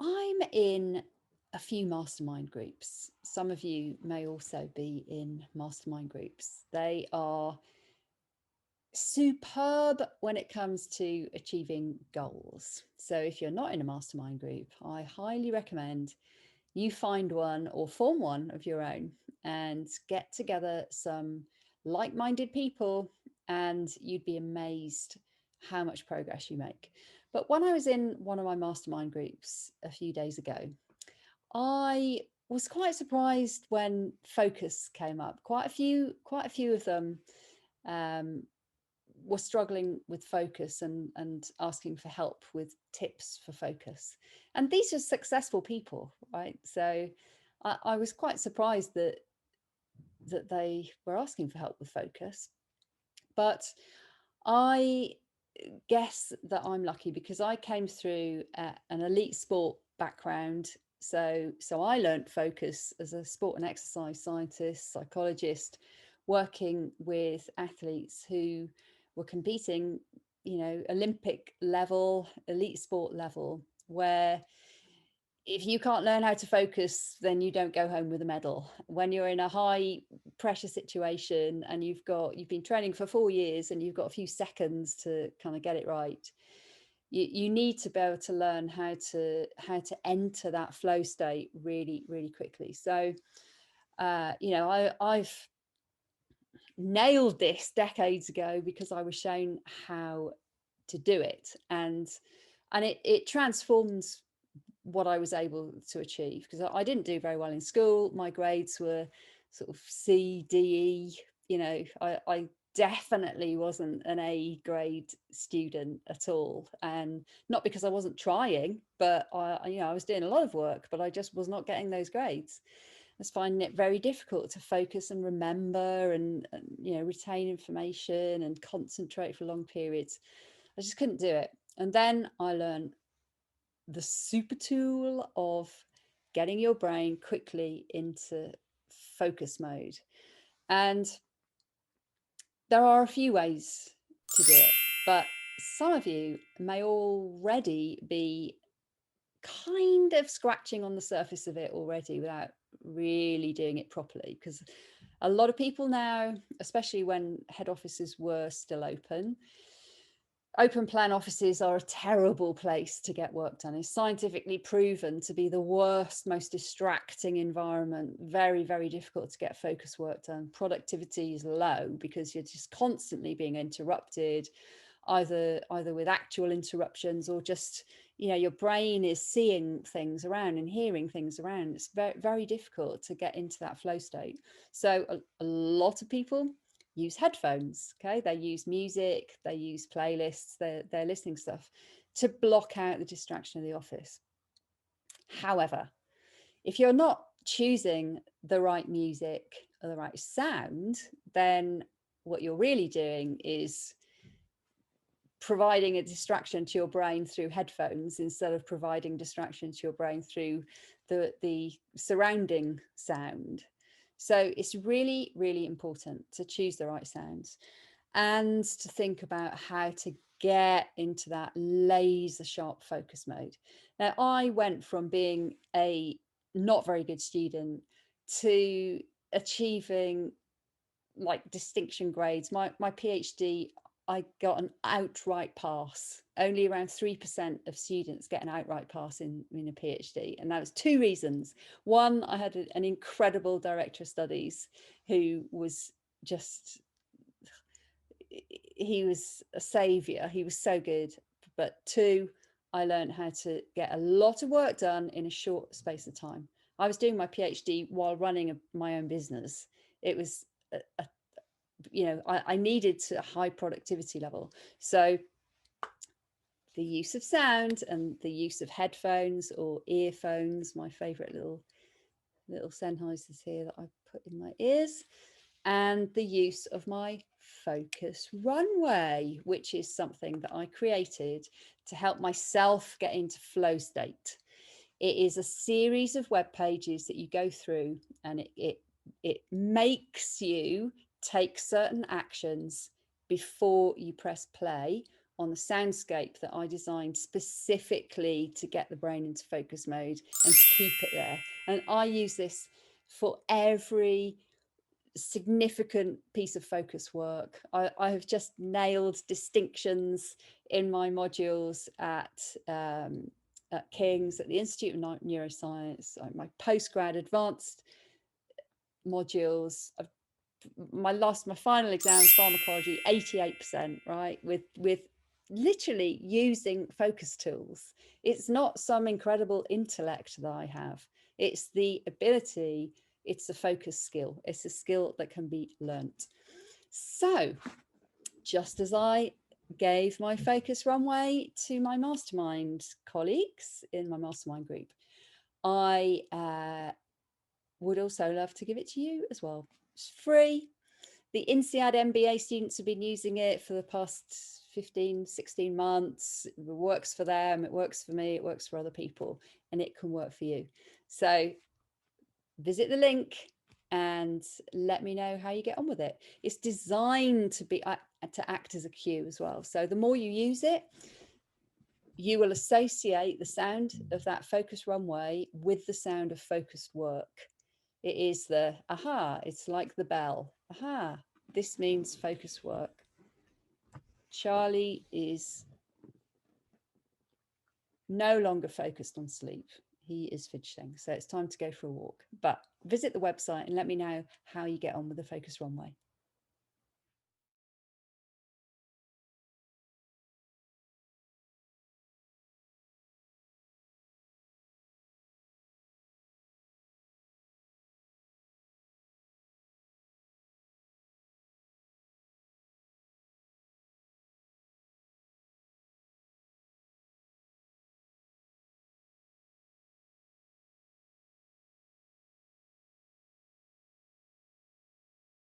I'm in a few mastermind groups. Some of you may also be in mastermind groups. They are superb when it comes to achieving goals. So if you're not in a mastermind group, I highly recommend you find one or form one of your own and get together some like-minded people, and you'd be amazed how much progress you make. But when I was in one of my mastermind groups a few days ago, I was quite surprised when focus came up. Quite a few of them um, were struggling with focus and asking for help with tips for focus. And these are successful people, right? So I was quite surprised that they were asking for help with focus. But I guess that I'm lucky because I came through an elite sport background. So I learned focus as a sport and exercise scientist, psychologist, working with athletes who were competing, Olympic level, elite sport level, where if you can't learn how to focus, then you don't go home with a medal. When you're in a high pressure situation and you've been training for 4 years and you've got a few seconds to kind of get it right, you need to be able to learn how to enter that flow state really, really quickly. So I've nailed this decades ago because I was shown how to do it, and it transforms what I was able to achieve, because I didn't do very well in school. My grades were sort of C, D, E. I definitely wasn't an A grade student at all, and not because I wasn't trying, but I was doing a lot of work, but I just was not getting those grades. I was finding it very difficult to focus and remember and retain information and concentrate for long periods. I just couldn't do it. And then I learned the super tool of getting your brain quickly into focus mode. And there are a few ways to do it, but some of you may already be kind of scratching on the surface of it already without really doing it properly, because a lot of people now, especially when head offices were still open plan offices are a terrible place to get work done. It's scientifically proven to be the worst, most distracting environment. Very, very difficult to get focus work done. Productivity is low because you're just constantly being interrupted, either with actual interruptions or just, your brain is seeing things around and hearing things around. It's very, very difficult to get into that flow state. So a lot of people use headphones. Okay, they use music, they use playlists, they're listening stuff to block out the distraction of the office. However, if you're not choosing the right music or the right sound, then what you're really doing is providing a distraction to your brain through headphones instead of providing distraction to your brain through the surrounding sound. So it's really, really important to choose the right sounds and to think about how to get into that laser sharp focus mode. Now, I went from being a not very good student to achieving like distinction grades. My PhD, I got an outright pass. Only around 3% of students get an outright pass in a PhD. And that was two reasons. One, I had an incredible director of studies who was just, he was a savior. He was so good. But two, I learned how to get a lot of work done in a short space of time. I was doing my PhD while running my own business. It was I needed a high productivity level. So the use of sound and the use of headphones or earphones, my favorite little Sennheisers here that I put in my ears, and the use of my Focus Runway, which is something that I created to help myself get into flow state. It is a series of web pages that you go through, and it makes you take certain actions before you press play on the soundscape that I designed specifically to get the brain into focus mode and keep it there. And I use this for every significant piece of focus work. I have just nailed distinctions in my modules at King's, at the Institute of Neuroscience, my postgrad advanced modules. My final exam, pharmacology, 88%, right? With literally using focus tools. It's not some incredible intellect that I have. It's the ability, it's a focus skill. It's a skill that can be learnt. So just as I gave my Focus Runway to my mastermind colleagues in my mastermind group, I would also love to give it to you as well. It's free. The INSEAD MBA students have been using it for the past 15, 16 months. It works for them, it works for me, it works for other people, and it can work for you. So visit the link and let me know how you get on with it. It's designed to act as a cue as well. So the more you use it, you will associate the sound of that focus runway with the sound of focused work. It is the aha, it's like the bell. Aha, this means focus work. Charlie is no longer focused on sleep. He is fidgeting, so it's time to go for a walk. But visit the website and let me know how you get on with the Focus Runway.